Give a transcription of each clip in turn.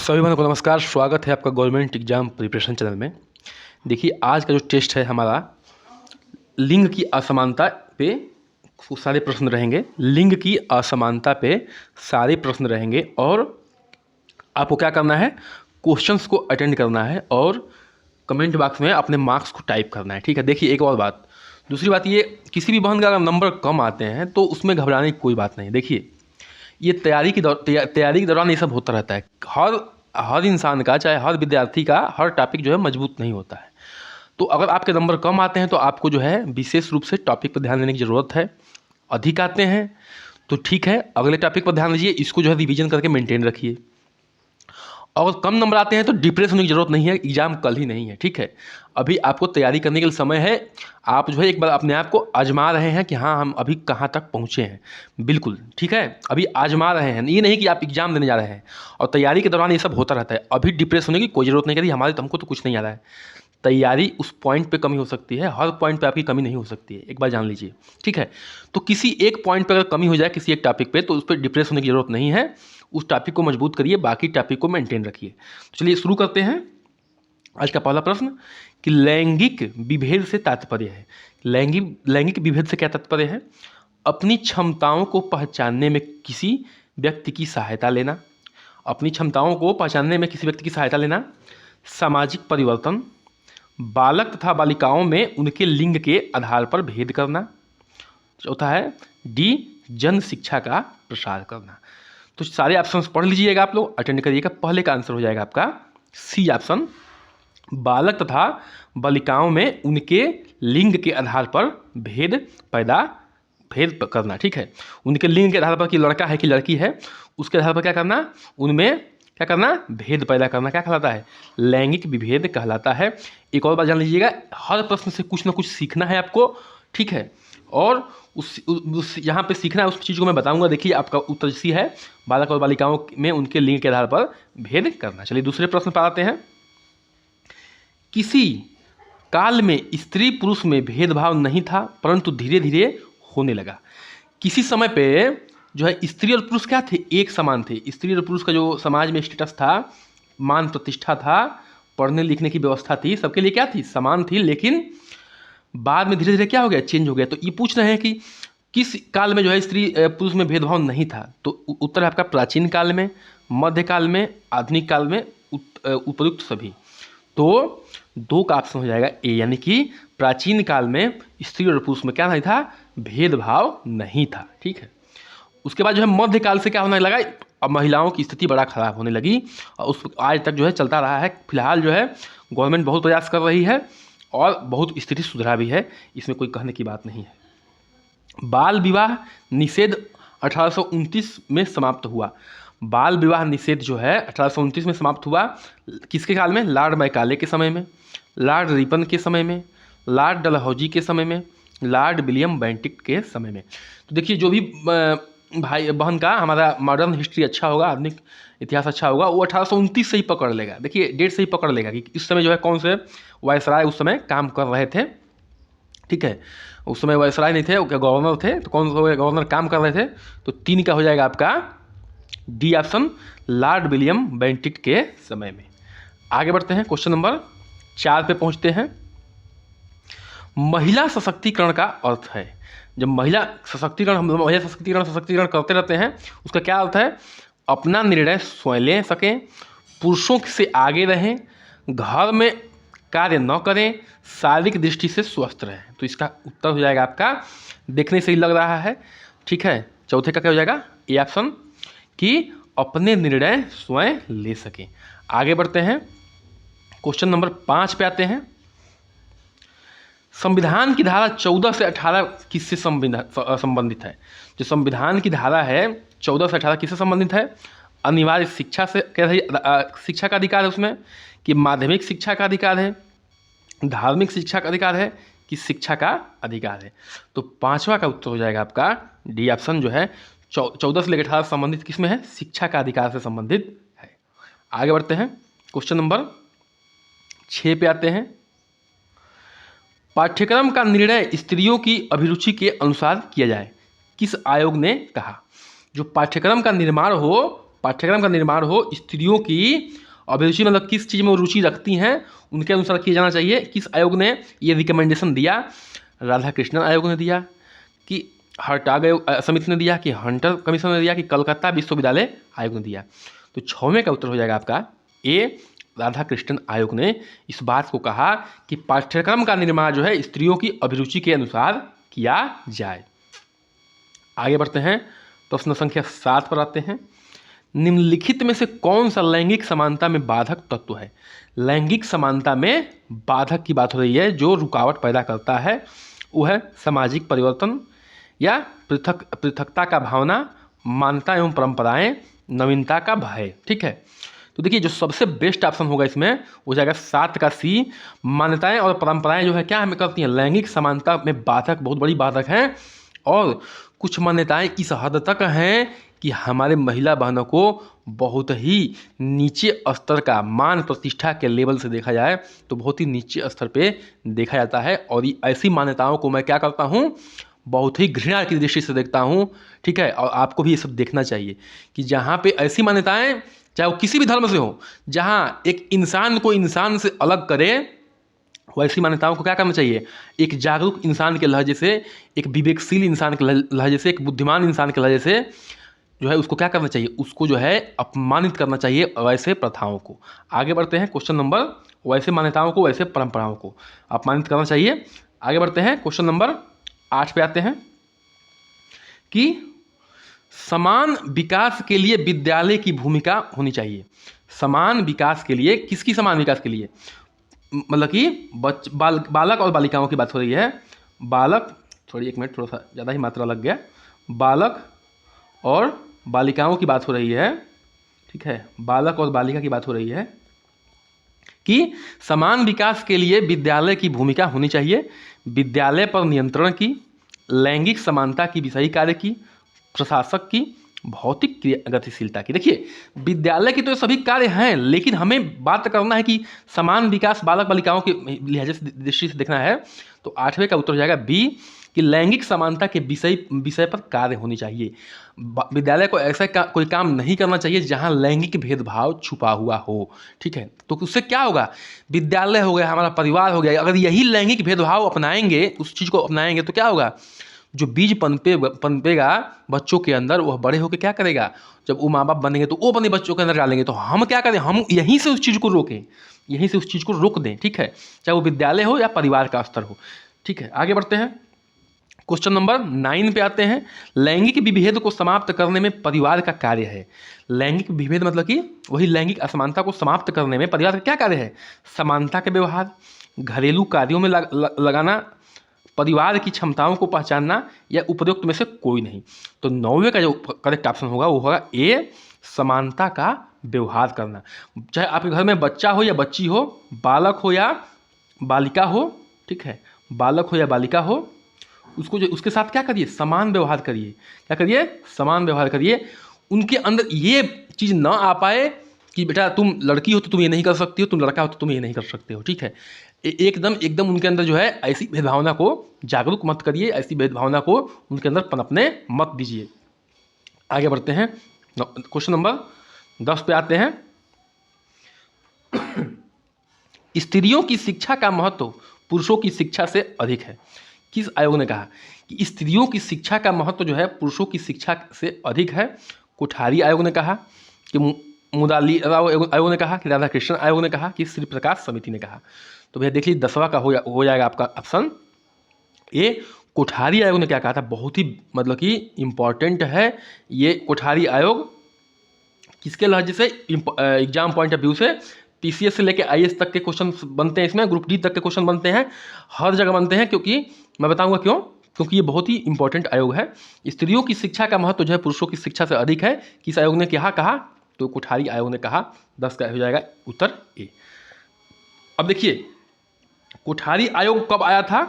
सभी बंधुओं को नमस्कार। स्वागत है आपका गवर्नमेंट एग्जाम प्रिपरेशन चैनल में। देखिए, आज का जो टेस्ट है हमारा लिंग की असमानता पे सारे प्रश्न रहेंगे। लिंग की असमानता पे सारे प्रश्न रहेंगे और आपको क्या करना है, क्वेश्चंस को अटेंड करना है और कमेंट बॉक्स में अपने मार्क्स को टाइप करना है। ठीक है। देखिए, एक और बात, दूसरी बात ये, किसी भी बहन का अगर नंबर कम आते हैं तो उसमें घबराने की कोई बात नहीं। देखिए, ये तैयारी के दौरान ये सब होता रहता है। हर इंसान का, चाहे हर विद्यार्थी का, हर टॉपिक जो है मजबूत नहीं होता है। तो अगर आपके नंबर कम आते हैं तो आपको जो है विशेष रूप से टॉपिक पर ध्यान देने की ज़रूरत है। अधिक आते हैं तो ठीक है, अगले टॉपिक पर ध्यान दीजिए, इसको जो है रिवीजन करके मेंटेन रखिए। अगर कम नंबर आते हैं तो डिप्रेस होने की ज़रूरत नहीं है, एग्ज़ाम कल ही नहीं है। ठीक है, अभी आपको तैयारी करने के लिए समय है। आप जो है एक बार अपने आप को आजमा रहे हैं कि हाँ, हम अभी कहाँ तक पहुँचे हैं। बिल्कुल ठीक है, अभी आजमा रहे हैं, ये नहीं कि आप एग्ज़ाम देने जा रहे हैं और तैयारी के दौरान ये सब होता रहता है। अभी डिप्रेस होने की कोई ज़रूरत नहीं, करी हमारे तो हमको तो कुछ नहीं आ रहा है। तैयारी उस पॉइंट पे कमी हो सकती है, हर पॉइंट पे आपकी कमी नहीं हो सकती है, एक बार जान लीजिए। ठीक है, तो किसी एक पॉइंट पे अगर कमी हो जाए किसी एक टॉपिक पे, तो उस पर डिप्रेस होने की ज़रूरत नहीं है। उस टॉपिक को मजबूत करिए, बाकी टॉपिक को मेंटेन रखिए। तो चलिए शुरू करते हैं। आज का पहला प्रश्न कि लैंगिक विभेद से तात्पर्य है। लैंगिक विभेद से क्या तात्पर्य है? अपनी क्षमताओं को पहचानने में किसी व्यक्ति की सहायता लेना। अपनी क्षमताओं को पहचानने में किसी व्यक्ति की सहायता लेना। सामाजिक परिवर्तन। बालक तथा बालिकाओं में उनके लिंग के आधार पर भेद करना। चौथा है डी, जन शिक्षा का प्रसार करना। तो सारे ऑप्शंस पढ़ लीजिएगा, आप लोग अटेंड करिएगा। पहले का आंसर हो जाएगा आपका सी ऑप्शन, बालक तथा बालिकाओं में उनके लिंग के आधार पर भेद करना। ठीक है, उनके लिंग के आधार पर कि लड़का है कि लड़की है, उसके आधार पर क्या करना, उनमें क्या करना, भेद पैदा करना। क्या कहलाता है? लैंगिक विभेद कहलाता है। एक और बात जान लीजिएगा, हर प्रश्न से कुछ ना कुछ सीखना है आपको। ठीक है, और उस यहाँ पे सीखना है, उस चीज़ को मैं बताऊंगा। देखिए, आपका उत्तर सी है, बालक और बालिकाओं में उनके लिंग के आधार पर भेद करना। चलिए दूसरे प्रश्न पर आते हैं। किसी काल में स्त्री पुरुष में भेदभाव नहीं था, परंतु धीरे धीरे होने लगा। किसी समय पे जो है स्त्री और पुरुष क्या थे, एक समान थे। स्त्री और पुरुष का जो समाज में स्टेटस था, मान प्रतिष्ठा था, पढ़ने लिखने की व्यवस्था थी, सबके लिए क्या थी, समान थी। लेकिन बाद में धीरे धीरे क्या हो गया, चेंज हो गया। तो ये पूछ रहे हैं कि किस काल में जो है स्त्री पुरुष में भेदभाव नहीं था। तो उत्तर है आपका प्राचीन काल में, मध्यकाल में, आधुनिक काल में, उपयुक्त सभी। तो दो का ऑप्शन हो जाएगा ए, यानी कि प्राचीन काल में स्त्री और पुरुष में क्या नहीं था, भेदभाव नहीं था। ठीक है, उसके बाद जो है मध्यकाल से क्या होने लगा, अब महिलाओं की स्थिति बड़ा खराब होने लगी और उस आज तक जो है चलता रहा है। फिलहाल जो है गवर्नमेंट बहुत प्रयास कर रही है और बहुत स्थिति सुधरा भी है, इसमें कोई कहने की बात नहीं है। बाल विवाह निषेध 1829 में समाप्त हुआ। बाल विवाह निषेध जो है 1829 में समाप्त हुआ। किसके काल में? लॉर्ड मैकाले के समय में, लॉर्ड रिपन के समय में, लॉर्ड डलहौजी के समय में, लॉर्ड विलियम बेंटिक के समय में। तो देखिए, जो भी भाई बहन का हमारा मॉडर्न हिस्ट्री अच्छा होगा, आधुनिक इतिहास अच्छा होगा, वो 1829 से ही पकड़ लेगा। देखिए, डेट से ही पकड़ लेगा कि इस समय जो है कौन से वायसराय उस समय काम कर रहे थे। ठीक है, उस समय वायसराय नहीं थे, गवर्नर थे। तो कौन से गवर्नर काम कर रहे थे? तो 3 का हो जाएगा आपका D option, Lord William Bentinck के समय में। आगे बढ़ते हैं, क्वेश्चन नंबर 4 पे पहुंचते हैं। महिला सशक्तिकरण का अर्थ है। जब महिला सशक्तिकरण करते रहते हैं, उसका क्या अर्थ है? अपना निर्णय स्वयं ले सकें, पुरुषों से आगे रहें, घर में कार्य न करें, शारीरिक दृष्टि से स्वस्थ रहें। तो इसका उत्तर हो जाएगा आपका, देखने से ही लग रहा है। ठीक है, चौथे का क्या हो जाएगा, ए ऑप्शन, कि अपने निर्णय स्वयं ले सकें। आगे बढ़ते हैं, क्वेश्चन नंबर 5 पे आते हैं। संविधान की धारा 14 से 18 किससे संबंधित है? जो संविधान की धारा है 14 से 18 किससे संबंधित है? अनिवार्य शिक्षा से, कह रही शिक्षा का अधिकार है उसमें, कि माध्यमिक शिक्षा का अधिकार है, धार्मिक शिक्षा का अधिकार है, कि शिक्षा का अधिकार है। तो 5वां का उत्तर हो जाएगा आपका डी ऑप्शन, जो है 14 से लेकर 18 संबंधित किसमें है? शिक्षा का अधिकार से संबंधित है। आगे बढ़ते हैं, क्वेश्चन नंबर 6 पे आते हैं। पाठ्यक्रम का निर्णय स्त्रियों की अभिरुचि के अनुसार किया जाए, किस आयोग ने कहा? जो पाठ्यक्रम का निर्माण हो, पाठ्यक्रम का निर्माण हो स्त्रियों की अभिरुचि मतलब किस चीज़ में वो रुचि रखती हैं उनके अनुसार किया जाना चाहिए। किस आयोग ने ये रिकमेंडेशन दिया? राधा कृष्णन आयोग ने दिया, कि हर्टाग समिति ने दिया, कि हंटर कमीशन ने दिया, कि कलकत्ता विश्वविद्यालय आयोग ने दिया? तो 6वें का उत्तर हो जाएगा आपका ए, राधा कृष्णन आयोग ने इस बात को कहा कि पाठ्यक्रम का निर्माण जो है स्त्रियों की अभिरुचि के अनुसार किया जाए। आगे बढ़ते हैं, प्रश्न संख्या 7 पर आते हैं। निम्नलिखित में से कौन सा लैंगिक समानता में बाधक तत्व है? लैंगिक समानता में बाधक की बात हो रही है, जो रुकावट पैदा करता है वो है सामाजिक परिवर्तन या पृथकता का भावना, मान्यता एवं परंपराएं, नवीनता का भय। ठीक है, तो देखिए जो सबसे बेस्ट ऑप्शन होगा इसमें हो जाएगा 7 का सी। मान्यताएं और परंपराएं जो है क्या हमें करती हैं? लैंगिक समानता में बाधक, बहुत बड़ी बाधक हैं। और कुछ मान्यताएं इस हद तक हैं कि हमारे महिला बहनों को बहुत ही नीचे स्तर का, मान प्रतिष्ठा के लेवल से देखा जाए तो बहुत ही नीचे स्तर पे देखा जाता है। और ऐसी मान्यताओं को मैं क्या करता हूँ? बहुत ही घृणा की दृष्टि से देखता हूँ। ठीक है, और आपको भी ये सब देखना चाहिए कि जहाँ पे ऐसी मान्यताएं, चाहे वो किसी भी धर्म से हो, जहाँ एक इंसान को इंसान से अलग करे, वैसी मान्यताओं को क्या करना चाहिए? एक जागरूक इंसान के लहजे से, एक विवेकशील इंसान के लहजे से, एक बुद्धिमान इंसान के लहजे से जो है उसको क्या करना चाहिए? उसको जो है अपमानित करना चाहिए वैसे प्रथाओं को। आगे बढ़ते हैं, क्वेश्चन नंबर, वैसे मान्यताओं को, वैसे परंपराओं को अपमानित करना चाहिए। आगे बढ़ते हैं, क्वेश्चन नंबर 8 पे आते हैं कि समान विकास के लिए विद्यालय की भूमिका होनी चाहिए। समान विकास के लिए, किसकी समान विकास के लिए? मतलब कि बालक और बालिकाओं की बात हो रही है। बालक, सॉरी एक मिनट, थोड़ा सा ज़्यादा ही मात्रा लग गया। बालक और बालिकाओं की बात हो रही है। ठीक है, बालक और बालिका की बात हो रही है कि समान विकास के लिए विद्यालय की भूमिका होनी चाहिए। विद्यालय पर नियंत्रण की, लैंगिक समानता की विषयी कार्य की, प्रशासक की, भौतिक गतिशीलता की। देखिए विद्यालय की तो सभी कार्य हैं, लेकिन हमें बात करना है कि समान विकास बालक बालिकाओं के लिहाजे से, दृष्टि से देखना है। तो 8वें का उत्तर हो जाएगा बी, कि लैंगिक समानता के विषय पर कार्य होनी चाहिए। विद्यालय को ऐसा कोई काम नहीं करना चाहिए जहां लैंगिक भेदभाव छुपा हुआ हो। ठीक है, तो उससे क्या होगा? विद्यालय हो गया, हमारा परिवार हो गया, अगर यही लैंगिक भेदभाव अपनाएंगे, उस चीज़ को अपनाएंगे, तो क्या होगा? जो बीज पनपेगा बच्चों के अंदर, वह बड़े होकर क्या करेगा? जब वो माँ बाप बनेंगे तो वो अपने बच्चों के अंदर डालेंगे। तो हम क्या करें? हम यहीं से उस चीज़ को रोकें, यहीं से उस चीज़ को रोक दें। ठीक है, चाहे वो विद्यालय हो या परिवार का स्तर हो। ठीक है, आगे बढ़ते हैं, क्वेश्चन नंबर 9 पे आते हैं। लैंगिक विभेद को समाप्त करने में परिवार का कार्य है। लैंगिक विभेद मतलब कि वही लैंगिक असमानता को समाप्त करने में परिवार का क्या कार्य है? समानता के व्यवहार, घरेलू कार्यों में लगाना, परिवार की क्षमताओं को पहचानना, या उपयुक्त में से कोई नहीं। तो 9वें का जो करेक्ट ऑप्शन होगा वो होगा ए, समानता का व्यवहार करना। चाहे आपके घर में बच्चा हो या बच्ची हो, बालक हो या बालिका हो, ठीक है, बालक हो या बालिका हो, उसको जो उसके साथ क्या करिए? समान व्यवहार करिए। क्या करिए? समान व्यवहार करिए। उनके अंदर ये चीज़ ना आ पाए कि बेटा तुम लड़की हो तो तुम ये नहीं कर सकती हो, तुम लड़का हो तो तुम ये नहीं कर सकते हो। ठीक है, एकदम उनके अंदर जो है ऐसी भेदभावना को जागरूक मत करिए, ऐसी भेदभावना को उनके अंदर पनपने मत दीजिए। आगे बढ़ते हैं, क्वेश्चन नंबर 10 पे आते हैं। स्त्रियों की शिक्षा का महत्व पुरुषों की शिक्षा से अधिक है। किस आयोग ने कहा कि स्त्रियों की शिक्षा का महत्व जो है पुरुषों की शिक्षा से अधिक है? कोठारी आयोग ने कहा, कि मुदाली राव आयोग ने कहा, कि राधा कृष्णन आयोग ने कहा, कि श्री प्रकाश समिति ने कहा? तो भैया देख लीजिए 10वां का हो जाएगा आपका ऑप्शन ए, कोठारी आयोग ने क्या कहा था? बहुत ही मतलब कि इम्पॉर्टेंट है ये कोठारी आयोग। किसके लहजे से? एग्जाम पॉइंट ऑफ व्यू से, पीसीएस से लेके आईएएस तक के क्वेश्चन बनते हैं इसमें, ग्रुप डी तक के क्वेश्चन बनते हैं, हर जगह बनते हैं। क्योंकि मैं बताऊंगा क्यों, क्योंकि ये बहुत ही इंपॉर्टेंट आयोग है। स्त्रियों की शिक्षा का महत्व जो है पुरुषों की शिक्षा से अधिक है। किस आयोग ने क्या कहा? तो कोठारी आयोग ने कहा। 10 का हो जाएगा उत्तर ए। अब देखिए कोठारी आयोग कब आया था?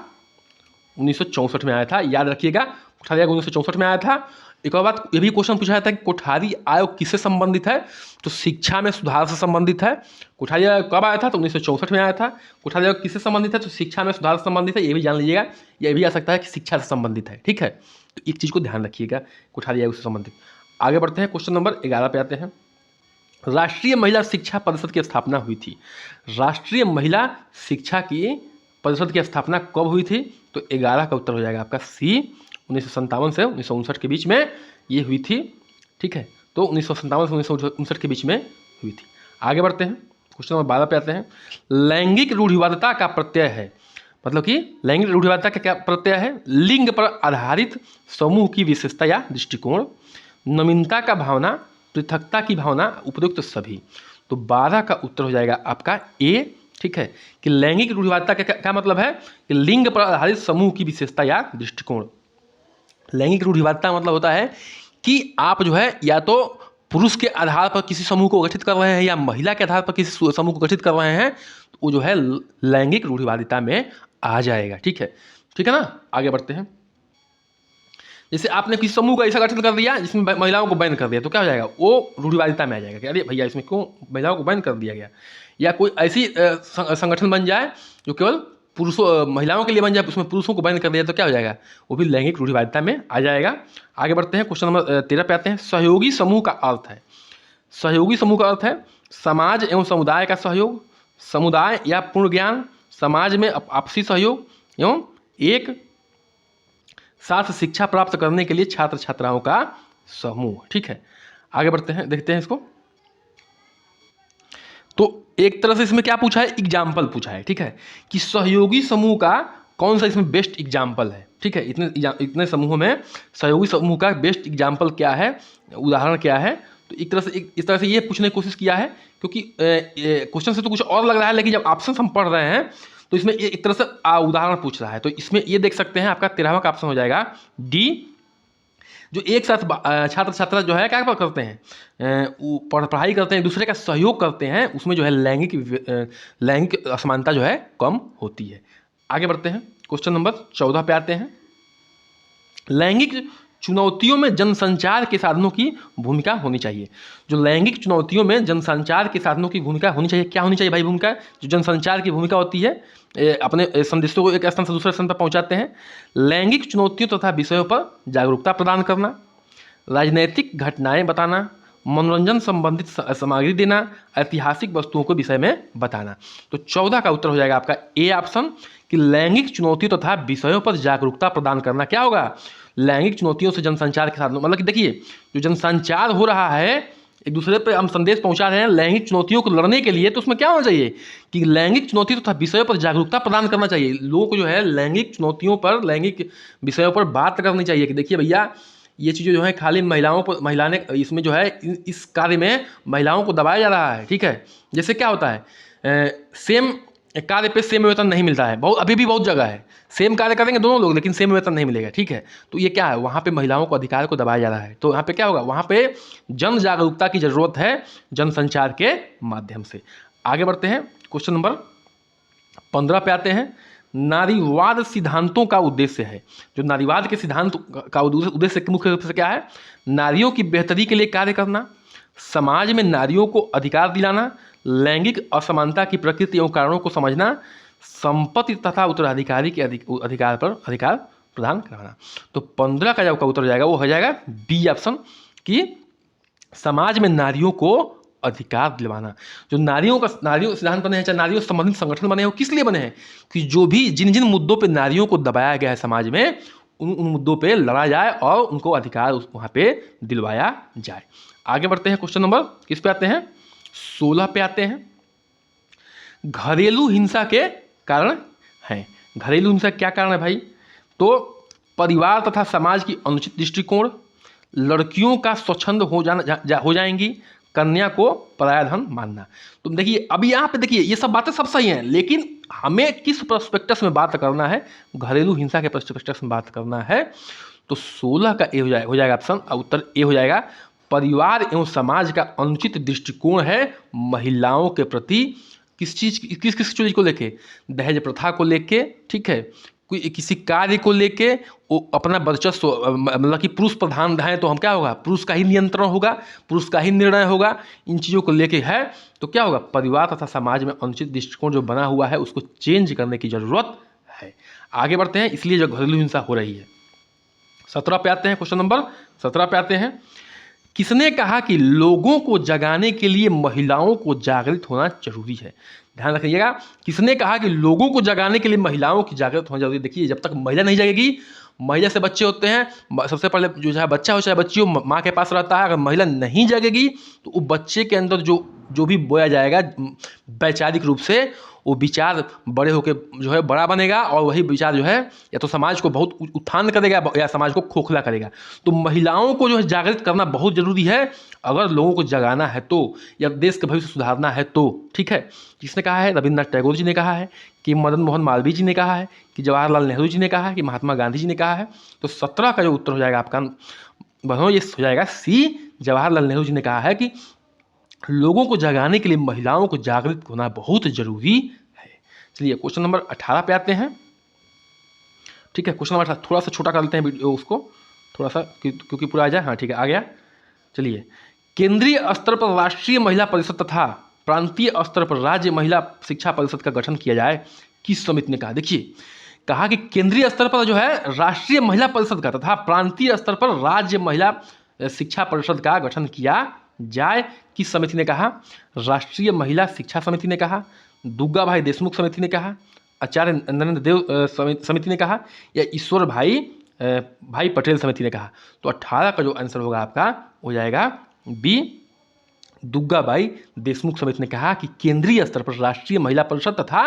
1964 में आया था, याद रखिएगा। कोठारी आयोग 1964 में आया था। एक और बात ये भी क्वेश्चन पूछा था कि कोठारी आयोग किससे संबंधित है? तो शिक्षा में सुधार से संबंधित है। कोठारी आयोग कब आया था? तो 1964 में आया था। कोठारी आयोग किससे संबंधित है? तो शिक्षा में सुधार से संबंधित है। ये भी जान लीजिएगा। ये भी आ सकता है कि शिक्षा से संबंधित है। ठीक है, तो एक चीज़ को ध्यान रखिएगा, कोठारी आयोग से संबंधित। आगे बढ़ते हैं, क्वेश्चन नंबर 11 पे आते हैं। राष्ट्रीय महिला शिक्षा परिषद की स्थापना हुई थी। राष्ट्रीय महिला शिक्षा की परिषद की स्थापना कब हुई थी? तो 11 का उत्तर हो जाएगा आपका सी। 1957 से 1959 के बीच में ये हुई थी। ठीक है, तो 1957 से 1959 के बीच में हुई थी। आगे बढ़ते हैं, क्वेश्चन नंबर 12 पे आते हैं। लैंगिक रूढ़िवादिता का प्रत्यय है, मतलब कि लैंगिक रूढ़िवादिता का क्या प्रत्यय है? लिंग पर आधारित समूह की विशेषता या दृष्टिकोण, नवीनता का भावना, पृथकता की भावना, उपयुक्त सभी। तो 12 का उत्तर हो जाएगा आपका ए। ठीक है, कि लैंगिक रूढ़िवादिता का क्या मतलब है? कि लिंग पर आधारित समूह की विशेषता या दृष्टिकोण। लैंगिक रूढ़िवादिता मतलब होता है कि आप जो है या तो पुरुष के आधार पर किसी समूह को गठित कर रहे हैं या महिला के आधार पर किसी समूह को गठित कर रहे हैं, तो वो जो है लैंगिक रूढ़िवादिता में आ जाएगा। ठीक है ना। आगे बढ़ते हैं। जैसे आपने किसी समूह का ऐसा गठन कर दिया जिसमें महिलाओं को बैन कर दिया, तो क्या हो जाएगा? वो रूढ़िवादिता में आ जाएगा कि अरे भैया इसमें क्यों महिलाओं को बैन कर दिया गया। या कोई ऐसी संगठन बन जाए जो केवल पुरुषों महिलाओं के लिए बन जाए, उसमें पुरुषों को बैन कर दिया, तो क्या हो जाएगा? वो भी लैंगिक रूढ़िवादिता में आ जाएगा। आगे बढ़ते हैं, क्वेश्चन नंबर 13 पे आते हैं। सहयोगी समूह का अर्थ है, सहयोगी समूह का अर्थ है समाज एवं समुदाय का सहयोग, समुदाय या पूर्ण ज्ञान, समाज में आपसी सहयोग एवं एक साथ शिक्षा प्राप्त करने के लिए छात्र छात्राओं का समूह। ठीक है, आगे बढ़ते हैं, देखते हैं इसको। तो एक तरह से इसमें क्या पूछा है? एग्जाम्पल पूछा है। ठीक है, कि सहयोगी समूह का कौन सा इसमें बेस्ट एग्जाम्पल है। ठीक है, इतने समूहों में सहयोगी समूह का बेस्ट एग्जाम्पल क्या है, उदाहरण क्या है? तो एक तरह से इस तरह से ये पूछने की कोशिश किया है, क्योंकि क्वेश्चन से तो कुछ और लग रहा है, लेकिन जब ऑप्शन हम पढ़ रहे हैं तो इसमें एक तरह से उदाहरण पूछ रहा है। तो इसमें ये देख सकते हैं, आपका 13वां का ऑप्शन हो जाएगा डी। जो एक साथ छात्र छात्रा जो है क्या करते हैं, पढ़ाई करते हैं, दूसरे का सहयोग करते हैं, उसमें जो है लैंगिक असमानता जो है कम होती है। आगे बढ़ते हैं, क्वेश्चन नंबर 14 पे आते हैं। लैंगिक चुनौतियों में जनसंचार के साधनों की भूमिका होनी चाहिए। जो लैंगिक चुनौतियों में जनसंचार के साधनों की भूमिका होनी चाहिए, क्या होनी चाहिए भाई भूमिका? जो जनसंचार की भूमिका होती है, अपने संदेशों को एक स्थान से दूसरे स्थान पर पहुंचाते हैं। लैंगिक चुनौतियों तथा विषयों पर जागरूकता प्रदान करना, राजनैतिक घटनाएं बताना, मनोरंजन संबंधित सामग्री देना, ऐतिहासिक वस्तुओं के विषय में बताना। तो 14 का उत्तर हो जाएगा आपका ए ऑप्शन, कि लैंगिक चुनौतियों तथा विषयों पर जागरूकता प्रदान करना। क्या होगा? लैंगिक चुनौतियों से जनसंचार के साधनों, मतलब कि देखिए जो जनसंचार हो रहा है, एक दूसरे पे हम संदेश पहुंचा रहे हैं लैंगिक चुनौतियों को लड़ने के लिए, तो उसमें क्या होना चाहिए कि लैंगिक चुनौती तथा विषयों पर जागरूकता प्रदान करना चाहिए। लोगों को जो है लैंगिक चुनौतियों पर, लैंगिक विषयों पर बात करनी चाहिए कि देखिए भैया ये चीज़ें जो है खाली महिला ने इसमें जो है इस कार्य में महिलाओं को दबाया जा रहा है। ठीक है, जैसे क्या होता है, सेम कार्य पे सेम वेतन नहीं मिलता है, बहुत अभी भी बहुत जगह है, सेम कार्य करेंगे दोनों लोग लेकिन सेम वेतन नहीं मिलेगा। ठीक है, तो ये क्या है? वहाँ पे महिलाओं को अधिकार को दबाया जा रहा है। तो यहाँ पे क्या होगा? वहाँ पे जन जागरूकता की जरूरत है जनसंचार के माध्यम से। आगे बढ़ते हैं, क्वेश्चन नंबर 15 पे आते हैं। नारीवाद सिद्धांतों का उद्देश्य है। जो नारीवाद के सिद्धांत का उद्देश्य मुख्य रूप से क्या है? नारियों की बेहतरी के लिए कार्य करना, समाज में नारियों को अधिकार दिलाना, लैंगिक असमानता की प्रकृति एवं कारणों को समझना, संपत्ति तथा उत्तराधिकारी के अधिकार प्रदान कराना। तो 15 का जब का उत्तर हो जाएगा वो हो जाएगा बी ऑप्शन, कि समाज में नारियों को अधिकार दिलवाना। जो नारियों सिद्धांत बने हैं, चाहे नारियों से संबंधित संगठन बने हैं, वो किस लिए बने हैं? कि जो भी जिन मुद्दों पे नारियों को दबाया गया है समाज में, उन मुद्दों पे लड़ा जाए और उनको अधिकार वहाँ पे दिलवाया जाए। आगे बढ़ते हैं, क्वेश्चन नंबर किस पे आते हैं? 16 पे आते हैं। घरेलू हिंसा के कारण हैं। घरेलू हिंसा क्या कारण है भाई? तो परिवार तथा समाज की अनुचित दृष्टिकोण, लड़कियों का स्वच्छंद हो जाएंगी, कन्या को पराया धन मानना। तो देखिए अभी यहाँ पे देखिए ये सब बातें सब सही हैं, लेकिन हमें किस पर्सपेक्टिव में बात करना है? घरेलू हिंसा के पर्सपेक्टिव में बात करना है। तो 16 का ए हो जाएगा ऑप्शन, उत्तर ए हो जाएगा। परिवार एवं समाज का अनुचित दृष्टिकोण है महिलाओं के प्रति, किस चीज़ को लेके? दहेज प्रथा को लेके। ठीक है, कोई किसी कार्य को लेके वो अपना वर्चस्व, मतलब कि पुरुष प्रधान है तो हम क्या होगा? पुरुष का ही नियंत्रण होगा, पुरुष का ही निर्णय होगा, इन चीज़ों को लेके है। तो क्या होगा? परिवार तथा समाज में अनुचित दृष्टिकोण जो बना हुआ है उसको चेंज करने की जरूरत है। आगे बढ़ते हैं, इसलिए जो घरेलू हिंसा हो रही है। 17 पे आते हैं, क्वेश्चन नंबर 17 पे आते हैं। किसने कहा कि लोगों को जगाने के लिए महिलाओं को जागृत होना जरूरी है? ध्यान रखिएगा, किसने कहा कि लोगों को जगाने के लिए महिलाओं की जागृत होना जरूरी है? देखिए, जब तक महिला नहीं जगेगी, महिला से बच्चे होते हैं, सबसे पहले जो चाहे बच्चा हो चाहे बच्ची हो, माँ के पास रहता है। अगर महिला नहीं जगेगी तो वो बच्चे के अंदर जो भी बोया जाएगा वैचारिक रूप से, वो विचार बड़े होकर जो है बड़ा बनेगा, और वही विचार जो है या तो समाज को बहुत उत्थान करेगा या समाज को खोखला करेगा। तो महिलाओं को जो है जागृत करना बहुत ज़रूरी है, अगर लोगों को जगाना है तो, या देश का भविष्य सुधारना है तो। ठीक है, किसने कहा है? रविन्द्रनाथ टैगोर जी ने कहा है, कि मदन मोहन मालवीय जी ने कहा है, कि जवाहरलाल नेहरू जी ने कहा है, कि महात्मा गांधी जी ने कहा है। तो 17 का जो उत्तर हो जाएगा आपका बहनों, ये हो जाएगा सी, जवाहरलाल नेहरू जी ने कहा है कि लोगों को जगाने के लिए महिलाओं को जागृत होना बहुत जरूरी है। चलिए क्वेश्चन नंबर 18 पे आते हैं। ठीक है, क्वेश्चन नंबर 18 थोड़ा सा छोटा कर लेते हैं वीडियो उसको, थोड़ा सा क्योंकि पूरा आ जाए। हाँ ठीक है, आ गया। चलिए, केंद्रीय स्तर पर राष्ट्रीय महिला परिषद तथा प्रांतीय स्तर पर राज्य महिला शिक्षा परिषद का गठन किया जाए, किस समिति ने कहा? देखिए, कहा कि केंद्रीय स्तर पर जो है राष्ट्रीय महिला परिषद का तथा प्रांतीय स्तर पर राज्य महिला शिक्षा परिषद का गठन किया जाए, किस समिति ने कहा? राष्ट्रीय महिला शिक्षा समिति ने कहा, दुग्गा भाई देशमुख समिति ने कहा, आचार्य नरेंद्र देव समिति ने कहा, या ईश्वर भाई पटेल समिति ने कहा? तो 18 का जो आंसर होगा आपका हो जाएगा बी, दुग्गा भाई देशमुख समिति ने कहा कि केंद्रीय स्तर पर राष्ट्रीय महिला परिषद तथा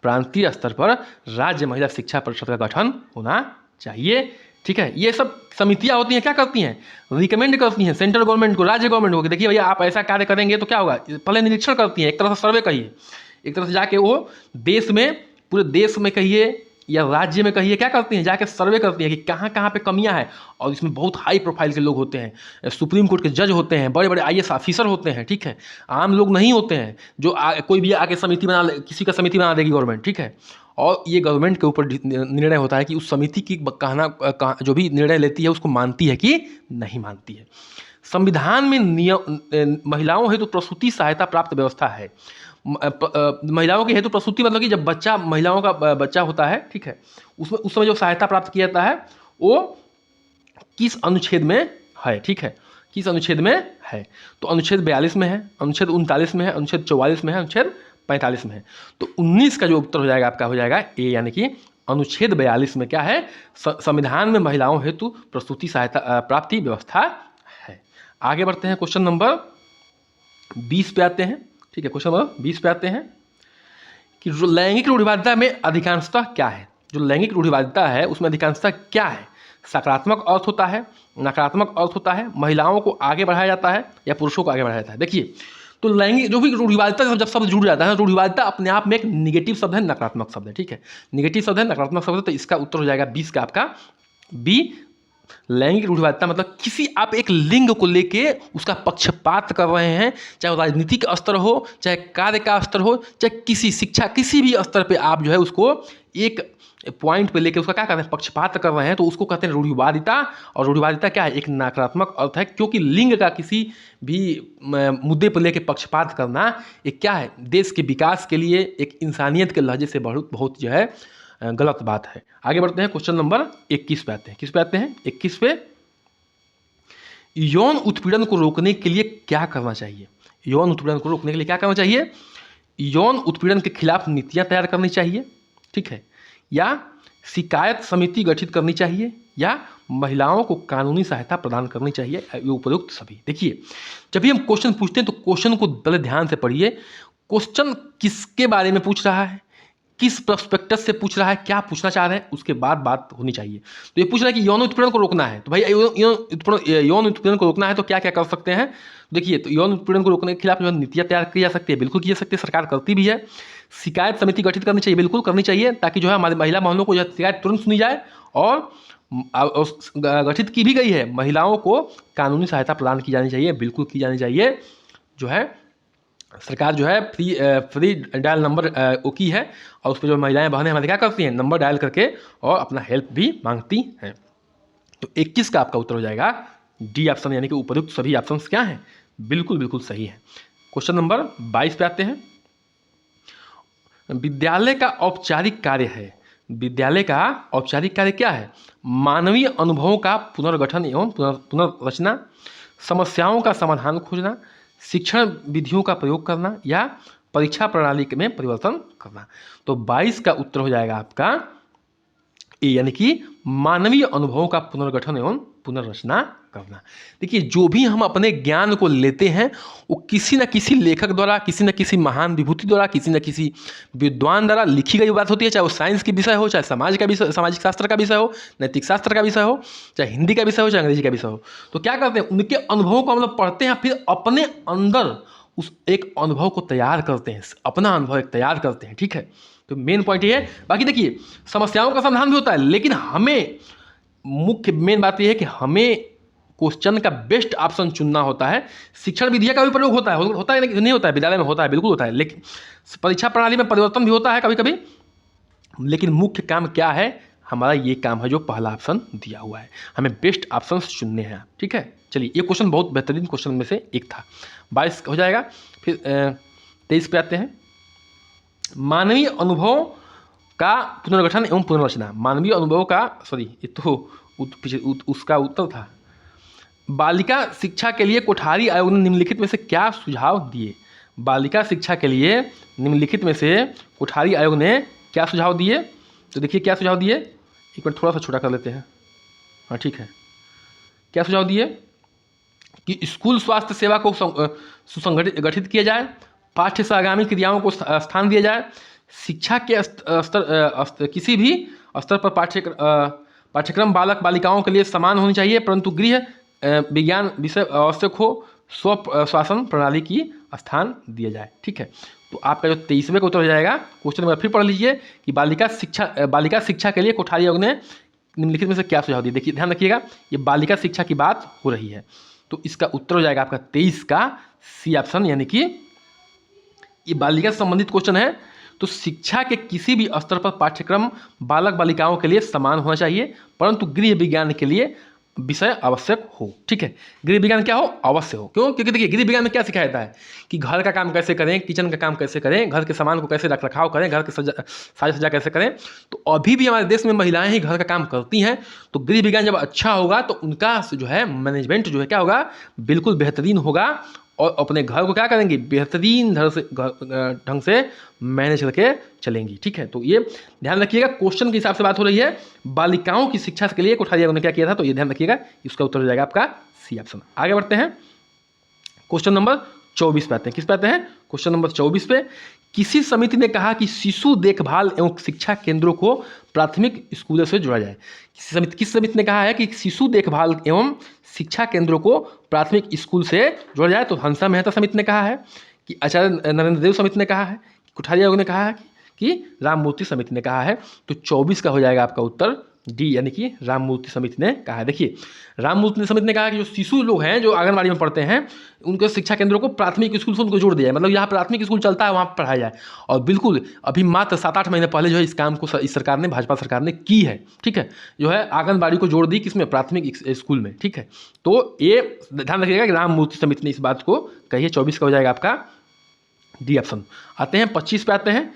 प्रांतीय स्तर पर राज्य महिला शिक्षा परिषद का गठन होना चाहिए। ठीक है, ये सब समितियां होती हैं, क्या करती हैं? रिकमेंड करती हैं सेंट्रल गवर्नमेंट को, राज्य गवर्नमेंट को, कि देखिए भैया आप ऐसा कार्य करेंगे तो क्या होगा। पहले निरीक्षण करती हैं, एक तरह से सर्वे कहिए, एक तरह से जाके वो देश में, पूरे देश में कहिए या राज्य में कहिए, क्या करती हैं? जाके सर्वे करती हैं कि कहाँ कहाँ पे कमियां हैं। और इसमें बहुत हाई प्रोफाइल के लोग होते हैं, सुप्रीम कोर्ट के जज होते हैं, बड़े बड़े IAS ऑफिसर होते हैं। ठीक है, आम लोग नहीं होते हैं जो कोई भी आके समिति बना, किसी का समिति बना देगी गवर्नमेंट। ठीक है, और ये गवर्नमेंट के ऊपर निर्णय होता है कि उस समिति की जो भी निर्णय लेती है उसको मानती है कि नहीं मानती है। संविधान में महिलाओं हेतु प्रसूति सहायता प्राप्त व्यवस्था है। महिलाओं के हेतु प्रसूति मतलब कि जब बच्चा, महिलाओं का बच्चा होता है, ठीक है, उसमें उस समय जो सहायता प्राप्त किया जाता है वो किस अनुच्छेद में है? ठीक है, किस अनुच्छेद में है? तो अनुच्छेद 42 में है, अनुच्छेद 39 में है, अनुच्छेद 44 में है, अनुच्छेद 45 में है। तो 19 का जो उत्तर हो जाएगा आपका हो जाएगा ए, यानी कि अनुच्छेद 42 में क्या है? संविधान में महिलाओं हेतु प्रसूति सहायता प्राप्ति व्यवस्था है। आगे बढ़ते हैं, क्वेश्चन नंबर 20 पे आते हैं। ठीक है, क्वेश्चन नंबर 20 पे आते हैं कि लैंगिक रूढ़िवादिता में अधिकांशतः क्या है? जो लैंगिक रूढ़िवादिता है उसमें अधिकांशतः क्या है? सकारात्मक अर्थ होता है, नकारात्मक अर्थ होता है, महिलाओं को आगे बढ़ाया जाता है या पुरुषों को आगे बढ़ाया जाता है? देखिए, तो लैंगिक जो भी रूढ़िवादिता जब शब्द जुड़ जाता है, रूढ़िवादिता अपने आप में एक निगेटिव शब्द है, नकारात्मक शब्द है। ठीक है, निगेटिव शब्द है, नकारात्मक शब्द है, तो इसका उत्तर हो जाएगा 20 का आपका बी। लैंगिक रूढ़िवादिता मतलब किसी आप एक लिंग को लेके उसका पक्षपात कर रहे हैं, चाहे राजनीतिक स्तर हो, चाहे कार्य का स्तर हो, चाहे किसी शिक्षा, किसी भी स्तर पे आप जो है उसको एक पॉइंट पे लेके उसका क्या करते हैं? पक्षपात कर रहे हैं, तो उसको कहते हैं रूढ़िवादिता। और रूढ़िवादिता क्या है? एक नकारात्मक अर्थ है, क्योंकि लिंग का किसी भी मुद्दे पर लेके पक्षपात करना एक क्या है? देश के विकास के लिए एक इंसानियत के लहजे से बहुत जो है गलत बात है। आगे बढ़ते हैं, क्वेश्चन नंबर 21 पे आते हैं। किस पे आते हैं? 21 पे, यौन उत्पीड़न को रोकने के लिए क्या करना चाहिए? यौन उत्पीड़न को रोकने के लिए क्या करना चाहिए? यौन उत्पीड़न के खिलाफ नीतियां तैयार करनी चाहिए, ठीक है, या शिकायत समिति गठित करनी चाहिए, या महिलाओं को कानूनी सहायता प्रदान करनी चाहिए, ये उपयुक्त सभी। देखिए, जब भी हम क्वेश्चन पूछते हैं तो क्वेश्चन को पहले ध्यान से पढ़िए। क्वेश्चन किसके बारे में पूछ रहा है, किस प्रोस्पेक्टस से पूछ रहा है, क्या पूछना चाह रहे हैं, उसके बाद बात होनी चाहिए। तो ये पूछ रहा है कि यौन उत्पीड़न को रोकना है, तो भाई यौन उत्पीड़न को रोकना है तो क्या क्या कर सकते हैं? देखिए, तो यौन उत्पीड़न को रोकने के खिलाफ जो नीतियां तैयार की जा सकती है, बिल्कुल की जा सकती है, सरकार करती भी है। शिकायत समिति गठित करनी चाहिए, बिल्कुल करनी चाहिए, ताकि जो है हमारे महिला मोहल्लों को शिकायत तुरंत सुनी जाए। और गठित की भी गई है, महिलाओं को कानूनी सहायता प्रदान की जानी चाहिए, बिल्कुल की जानी चाहिए। जो है सरकार जो है फ्री डायल नंबर वो की है, और उस पर जो महिलाएं बहनें हमारे क्या करती हैं? नंबर डायल करके और अपना हेल्प भी मांगती हैं। तो 21 का आपका उत्तर हो जाएगा डी ऑप्शन, यानी कि उपयुक्त सभी ऑप्शन क्या हैं? बिल्कुल बिल्कुल सही है। क्वेश्चन नंबर 22 पे आते हैं। विद्यालय का औपचारिक कार्य है, विद्यालय का औपचारिक कार्य क्या है? मानवीय अनुभवों का पुनर्गठन एवं पुनर्रचना, समस्याओं का समाधान खोजना, शिक्षण विधियों का प्रयोग करना या परीक्षा प्रणाली में परिवर्तन करना। तो 22 का उत्तर हो जाएगा आपका ए, यानी कि मानवीय अनुभवों का पुनर्गठन एवं पुनर्रचना करना। देखिए, जो भी हम अपने ज्ञान को लेते हैं वो किसी न किसी लेखक द्वारा, किसी न किसी महान विभूति द्वारा, किसी न किसी विद्वान द्वारा लिखी गई बात होती है, चाहे वो साइंस की विषय हो, चाहे समाज का विषय, सामाजिक शास्त्र का विषय हो, नैतिक शास्त्र का विषय हो, चाहे हिंदी का विषय हो, चाहे अंग्रेजी का विषय हो। तो क्या करते हैं, उनके अनुभवों को हम लोग पढ़ते हैं, फिर अपने अंदर उस एक अनुभव को तैयार करते हैं, अपना अनुभव एक तैयार करते हैं। ठीक है, तो मेन पॉइंट ये है। बाकी देखिए, समस्याओं का समाधान भी होता है, लेकिन हमें मुख्य मेन बात यह है कि हमें क्वेश्चन का बेस्ट ऑप्शन चुनना होता है। शिक्षण विधिया का भी प्रयोग होता है, होता है नहीं होता है, विद्यालय में होता है, बिल्कुल होता है, लेकिन परीक्षा प्रणाली में परिवर्तन भी होता है कभी कभी। लेकिन मुख्य काम क्या है हमारा, ये काम है जो पहला ऑप्शन दिया हुआ है, हमें बेस्ट ऑप्शन चुनने हैं। ठीक है, चलिए, ये क्वेश्चन बहुत बेहतरीन क्वेश्चन में से एक था। 22 हो जाएगा। फिर 23 पे आते हैं, मानवीय अनुभव का पुनर्गठन एवं पुनर्रचना। मानवीय अनुभव का, सॉरी ये तो उसका उत्तर था। बालिका शिक्षा के लिए कोठारी आयोग ने निम्नलिखित में से क्या सुझाव दिए। बालिका शिक्षा के लिए निम्नलिखित में से कोठारी आयोग ने क्या सुझाव दिए। तो देखिए क्या सुझाव दिए, एक मिनट थोड़ा सा छोटा कर लेते हैं। हाँ ठीक है, क्या सुझाव दिए कि स्कूल स्वास्थ्य सेवा को सुसंगठित गठित किया जाए, पाठ्य सहगामी क्रियाओं को स्थान दिया जाए, शिक्षा के स्तर किसी भी स्तर पर पाठ्यक्रम बालक बालिकाओं के लिए समान होनी चाहिए, परंतु गृह विज्ञान विषय आवश्यक हो, स्व शासन प्रणाली की स्थान दिया जाए। ठीक है, तो आपका जो 23वें का उत्तर हो जाएगा। क्वेश्चन नंबर फिर पढ़ लीजिए कि बालिका शिक्षा के लिए कोठारी आयोग ने निम्नलिखित में से क्या सुझाव दिए। देखिए ध्यान रखिएगा, ये बालिका शिक्षा की बात हो रही है, तो इसका उत्तर हो जाएगा आपका 23 का सी ऑप्शन, यानी कि ये बालिका से संबंधित क्वेश्चन है। तो शिक्षा के किसी भी स्तर पर पाठ्यक्रम बालक बालिकाओं के लिए समान होना चाहिए, परंतु गृह विज्ञान के लिए विषय आवश्यक हो। ठीक है, गृह विज्ञान क्या हो, अवश्य हो। क्यों, क्योंकि देखिए गृह विज्ञान में क्या सिखाया जाता है कि घर का काम कैसे करें, किचन का काम कैसे करें, घर के सामान को कैसे रख रखाव करें, घर के साज सज्जा कैसे करें। तो अभी भी हमारे देश में महिलाएं ही घर का काम करती हैं, तो गृह विज्ञान जब अच्छा होगा तो उनका जो है मैनेजमेंट जो है क्या होगा, बिल्कुल बेहतरीन होगा, और अपने घर को क्या करेंगे, बेहतरीन ढंग से मैनेज करके चलेंगी। ठीक है, तो ये ध्यान रखिएगा, क्वेश्चन के हिसाब से बात हो रही है। बालिकाओं की शिक्षा के लिए कोठारी आयोग ने क्या किया था, तो ये ध्यान रखिएगा, इसका उत्तर हो जाएगा आपका सी ऑप्शन। आगे बढ़ते हैं, क्वेश्चन नंबर 24 पे आते हैं। किस पे आते हैं, क्वेश्चन नंबर 24 पे। किसी समिति ने कहा कि शिशु देखभाल एवं शिक्षा केंद्रों को प्राथमिक स्कूलों से जोड़ा जाए। किस समिति ने कहा है कि शिशु देखभाल एवं शिक्षा केंद्रों को प्राथमिक स्कूल से जोड़ा जाए। तो हंसा मेहता समिति ने कहा है, कि आचार्य नरेंद्र देव समिति ने कहा है, कोठारी आयोग ने कहा है, कि राममूर्ति समिति ने कहा है। तो 24 का हो जाएगा आपका उत्तर डी, यानी कि राममूर्ति समिति ने कहा है। देखिए राममूर्ति समिति ने कहा कि जो शिशु लोग हैं जो आंगनबाड़ी में पढ़ते हैं, उनके शिक्षा केंद्रों को प्राथमिक स्कूल से उनको जोड़ दिया है, मतलब यहाँ प्राथमिक स्कूल चलता है वहाँ पर पढ़ाया जाए। और बिल्कुल अभी मात्र 7-8 महीने पहले जो है इस काम को इस सरकार ने, भाजपा सरकार ने की है। ठीक है, जो है आंगनबाड़ी को जोड़ दी किसमें, प्राथमिक स्कूल में। ठीक है, तो ये ध्यान रखिएगा कि राममूर्ति समिति ने इस बात को कही है। 24 का हो जाएगा आपका डी ऑप्शन। आते हैं 25 पे आते हैं।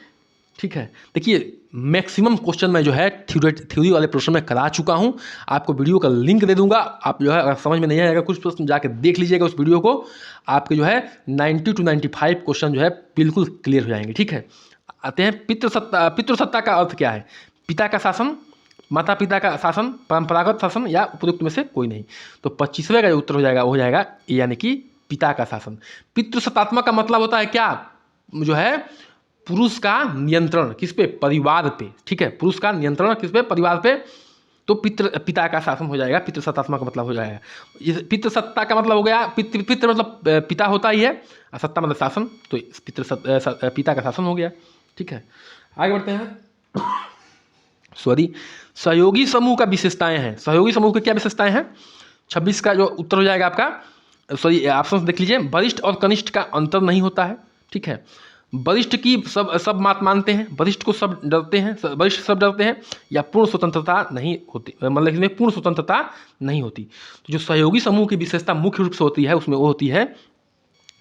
ठीक है, देखिए मैक्सिमम क्वेश्चन मैं जो है थ्योरी वाले प्रश्न में करा चुका हूं, आपको वीडियो का लिंक दे दूंगा। आप जो है अगर समझ में नहीं आएगा कुछ प्रश्न, जाके देख लीजिएगा उस वीडियो को, आपके जो है 90 to 95 क्वेश्चन जो है बिल्कुल क्लियर हो जाएंगे। ठीक है, आते हैं पितृसत्ता का अर्थ क्या है, पिता का शासन, माता पिता का शासन, परंपरागत शासन या उपयुक्त में से कोई नहीं। तो 25वें का जो उत्तर हो जाएगा यानी कि पिता का शासन। पितृसत्तात्मक का मतलब होता है क्या, जो है पुरुष का नियंत्रण किस पे, परिवार पे। ठीक है, पुरुष का नियंत्रण किस पे, परिवार पे। तो पिता का शासन हो जाएगा, पितृसत्तात्मक का मतलब हो जाएगा। पितृसत्ता का मतलब हो गया, पितृ मतलब पिता होता ही है, और सत्ता मतलब शासन, तो पिता का शासन हो गया। ठीक है, आगे बढ़ते हैं। सहयोगी समूह का विशेषताएं हैं। सहयोगी समूह की क्या विशेषताएं हैं, 26 का जो उत्तर हो जाएगा आपका, ऑप्शन देख लीजिए। वरिष्ठ और कनिष्ठ का अंतर नहीं होता है। ठीक है, वरिष्ठ की सब बात मानते हैं, वरिष्ठ को सब डरते हैं, वरिष्ठ सब डरते हैं, या पूर्ण स्वतंत्रता नहीं होती, मतलब इसमें पूर्ण स्वतंत्रता नहीं होती। तो जो सहयोगी समूह की विशेषता मुख्य रूप से होती है, उसमें वो होती है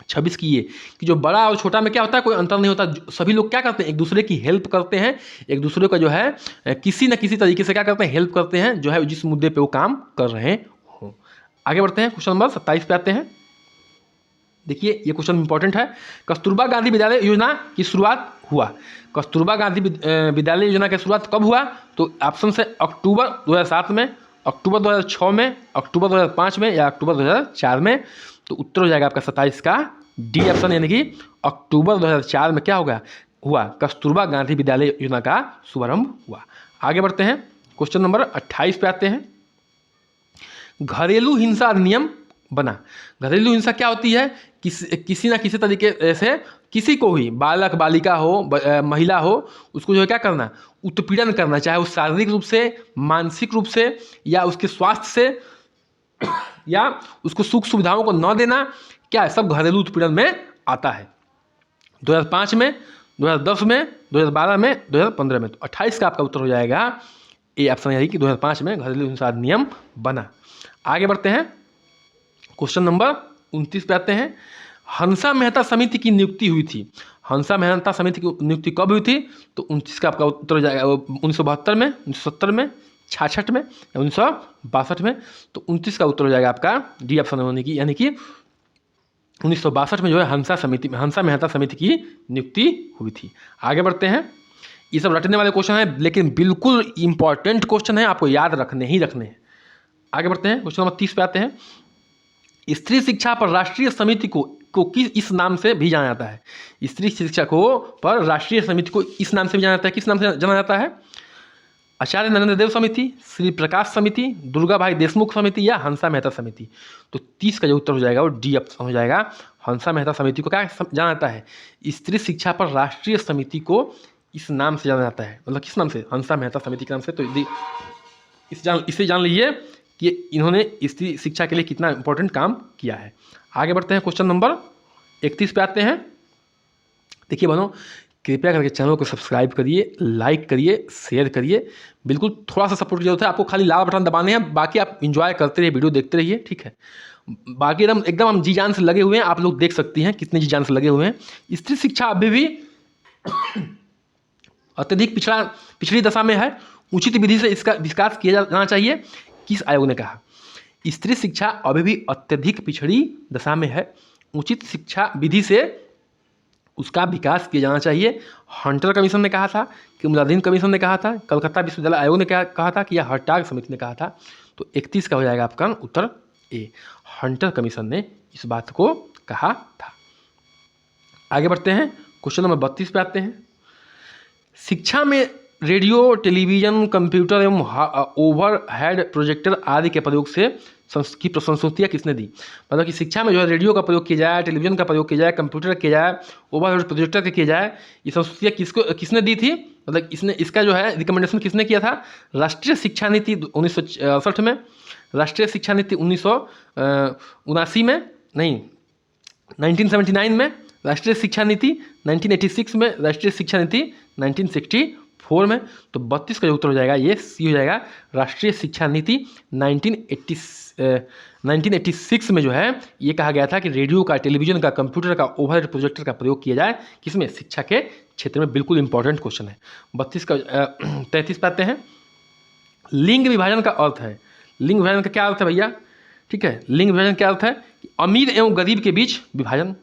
26 की, ये कि जो बड़ा और छोटा में क्या होता है, कोई अंतर नहीं होता। सभी लोग क्या करते हैं, एक दूसरे की हेल्प करते हैं, एक दूसरे का जो है किसी न किसी तरीके से क्या करते हैं, हेल्प करते हैं, जो है जिस मुद्दे पे वो काम कर रहे हों। आगे बढ़ते हैं, क्वेश्चन नंबर 27 पे आते हैं। देखिए ये क्वेश्चन इंपॉर्टेंट है। कस्तूरबा गांधी विद्यालय योजना की शुरुआत हुआ, कस्तूरबा गांधी विद्यालय योजना की शुरुआत कब हुआ? तो ऑप्शन है अक्टूबर 2007 में, अक्टूबर 2006 में, अक्टूबर 2005 में या अक्टूबर 2004 में। तो उत्तर हो जाएगा आपका 27 का डी ऑप्शन, यानी कि अक्टूबर 2004 में क्या होगा, हुआ कस्तूरबा गांधी विद्यालय योजना का शुभारंभ हुआ। आगे बढ़ते हैं, क्वेश्चन नंबर 28 पे आते हैं। घरेलू हिंसा अधिनियम बना। घरेलू हिंसा क्या होती है? किसी ना किसी तरीके से किसी को ही, बालक बालिका हो, महिला हो, उसको जो है क्या करना, उत्पीड़न करना, चाहे वो शारीरिक रूप से, मानसिक रूप से, या उसके स्वास्थ्य से, या उसको सुख सुविधाओं को न देना, क्या सब घरेलू उत्पीड़न में आता है। 2005 में, 2010 में, 2012 में, 2015 में। तो 28 का आपका उत्तर हो जाएगा ए ऑप्शन, यानी कि 2005 में घरेलू हिंसा अधिनियम बना। आगे बढ़ते हैं, क्वेश्चन नंबर 29 पे आते हैं। हंसा मेहता समिति की नियुक्ति हुई थी। हंसा मेहता समिति की नियुक्ति कब हुई थी? तो 29 का आपका उत्तर हो जाएगा 1972 में, 1970 में, 66 में, 1962 में। तो 29 का उत्तर हो जाएगा आपका डी ऑप्शन होने की, यानी कि 1962 में जो है हंसा मेहता समिति की नियुक्ति हुई थी। आगे बढ़ते हैं, ये सब रटने वाले क्वेश्चन है, लेकिन बिल्कुल इंपॉर्टेंट क्वेश्चन है, आपको याद रखने ही रखने हैं। आगे बढ़ते हैं, क्वेश्चन नंबर 30 पे आते हैं। स्त्री शिक्षा पर राष्ट्रीय समिति को किस इस नाम से भी जाना जाता है? स्त्री शिक्षा को पर राष्ट्रीय समिति को इस नाम से भी जाना जाता है। किस नाम से जाना जाता है? आचार्य नरेंद्र देव समिति, श्री प्रकाश समिति, दुर्गा भाई देशमुख समिति या हंसा मेहता समिति। तो 30 का जो उत्तर हो जाएगा वो डी ऑप्शन हो जाएगा। हंसा मेहता समिति को क्या जाना जाता है? स्त्री शिक्षा पर राष्ट्रीय समिति को इस नाम से जाना जाता है। मतलब किस नाम से? हंसा मेहता समिति के नाम से। तो इसे जान लीजिए कि इन्होंने स्त्री शिक्षा के लिए कितना इंपॉर्टेंट काम किया है। आगे बढ़ते हैं, क्वेश्चन नंबर 31 पे आते हैं। देखिए बनो, कृपया करके चैनल को सब्सक्राइब करिए, लाइक करिए, शेयर करिए। बिल्कुल थोड़ा सा सपोर्ट की जरूरत है आपको, खाली लाल बटन दबाने हैं, बाकी आप इंजॉय करते रहिए, वीडियो देखते रहिए, ठीक है। बाकी एकदम हम जी जान से लगे हुए हैं, आप लोग देख सकती हैं कितने जी जान से लगे हुए हैं। स्त्री शिक्षा अभी भी अत्यधिक पिछड़ी दशा में है, उचित विधि से इसका विकास किया जाना चाहिए। किस आयोग ने कहा? स्त्री शिक्षा अभी भी अत्यधिक पिछड़ी दशा में है, उचित शिक्षा विधि से उसका विकास किया जाना चाहिए। हंटर कमीशन ने कहा था, कि मुलादीन कमीशन ने कहा था, कलकत्ता विश्वविद्यालय आयोग ने क्या कहा था, कि यह हर्टाग समिति ने कहा था। तो 31 का हो जाएगा आपका उत्तर ए, हंटर कमीशन ने इस बात को कहा था। आगे बढ़ते हैं, क्वेश्चन नंबर 32 पे आते हैं। शिक्षा में रेडियो, टेलीविजन, कंप्यूटर एवं ओवरहेड प्रोजेक्टर आदि के प्रयोग से की प्रशंसुतियाँ किसने दी? मतलब कि शिक्षा में जो है रेडियो का प्रयोग किया जाए, टेलीविजन का प्रयोग किया जाए, कंप्यूटर किया जाए, ओवरहेड प्रोजेक्टर के किया जाए, ये संस्तुतियाँ किसने दी थी? मतलब इसका जो है रिकमेंडेशन किसने किया था? राष्ट्रीय शिक्षा नीति 1968 में, राष्ट्रीय शिक्षा नीति 1979 में, नहीं 1979 में, राष्ट्रीय शिक्षा नीति 1986 में, राष्ट्रीय शिक्षा नीति 1964 में। तो 32 का जो उत्तर हो जाएगा ये सी हो जाएगा। राष्ट्रीय शिक्षा नीति 1986 में जो है ये कहा गया था कि रेडियो का, टेलीविजन का, कंप्यूटर का, ओवरहेड प्रोजेक्टर का प्रयोग किया जाए, किसमें? शिक्षा के क्षेत्र में। बिल्कुल इंपॉर्टेंट क्वेश्चन है। 33 पे आते हैं। लिंग विभाजन का अर्थ है। लिंग विभाजन का क्या अर्थ है भैया? ठीक है, लिंग विभाजन क्या अर्थ है? कि अमीर एवं गरीब के बीच विभाजन।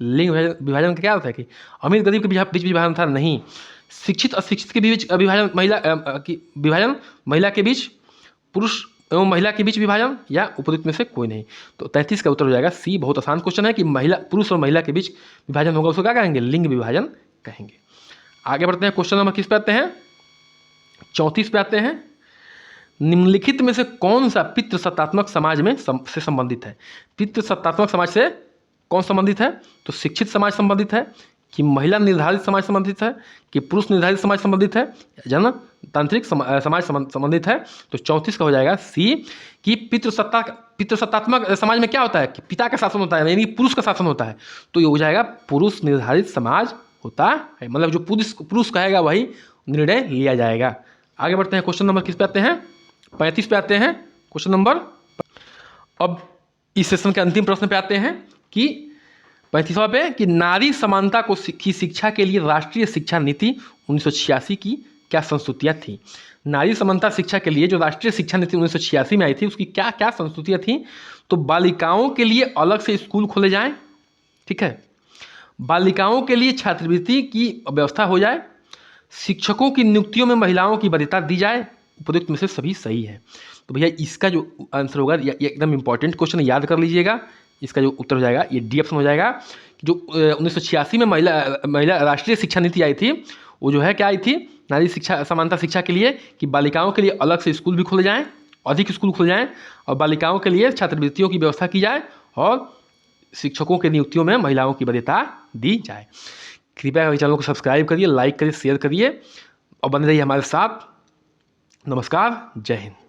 लिंग विभाजन का क्या अर्थ है? कि अमीर गरीब के बीच विभाजन था? नहीं। शिक्षित अशिक्षित के बीच विभाजन, विभाजन, महिला के बीच, पुरुष एवं महिला के बीच विभाजन, या उपयुक्त में से कोई नहीं। तो 33 का उत्तर हो जाएगा सी। बहुत आसान क्वेश्चन है कि पुरुष और महिला के बीच विभाजन होगा, उसको क्या कहेंगे? लिंग विभाजन कहेंगे। आगे बढ़ते हैं, क्वेश्चन नंबर किस पे आते हैं? 34 पे आते हैं। निम्नलिखित में से कौन सा पितृसत्तात्मक समाज में से संबंधित है? पितृसत्तात्मक समाज से कौन संबंधित है? तो शिक्षित समाज संबंधित है, कि महिला निर्धारित समाज संबंधित है, कि पुरुष निर्धारित समाज संबंधित है, जनतांत्रिक समाज संबंधित है। तो 34 का हो जाएगा सी, कि पितृसत्तात्मक समाज में क्या होता है? कि पिता का शासन होता है, यानी पुरुष का शासन होता है। तो ये हो जाएगा पुरुष निर्धारित समाज होता है, मतलब जो पुरुष कहेगा वही निर्णय लिया जाएगा। आगे बढ़ते हैं, क्वेश्चन नंबर किस पे आते हैं? 35 पे आते हैं। क्वेश्चन नंबर, अब इस सेशन के अंतिम प्रश्न पे आते हैं कि 35वां पे, कि नारी समानता की शिक्षा के लिए राष्ट्रीय शिक्षा नीति 1986 की क्या संस्तुतियाँ थी? नारी समानता शिक्षा के लिए जो राष्ट्रीय शिक्षा नीति 1986 में आई थी, उसकी क्या क्या संस्तुतियाँ थी? तो बालिकाओं के लिए अलग से स्कूल खोले जाएं, ठीक है, बालिकाओं के लिए छात्रवृत्ति की व्यवस्था हो जाए, शिक्षकों की नियुक्तियों में महिलाओं की वरीयता दी जाए। उपयुक्त में से सभी सही है। तो भैया इसका जो आंसर होगा, ये एकदम इंपॉर्टेंट क्वेश्चन, याद कर लीजिएगा। इसका जो उत्तर हो जाएगा ये डी ऑप्शन हो जाएगा। जो 1986 में महिला राष्ट्रीय शिक्षा नीति आई थी, वो जो है क्या आई थी, नारी शिक्षा समानता शिक्षा के लिए, कि बालिकाओं के लिए अलग से स्कूल भी खोले जाएँ, अधिक स्कूल खोले जाएँ, और बालिकाओं के लिए छात्रवृत्तियों की व्यवस्था की जाए, और शिक्षकों की नियुक्तियों में महिलाओं की वरीयता दी जाए। कृपया हमारे चैनल को सब्सक्राइब करिए, लाइक करिए, शेयर करिए और बने रहिए हमारे साथ। नमस्कार, जय हिंद।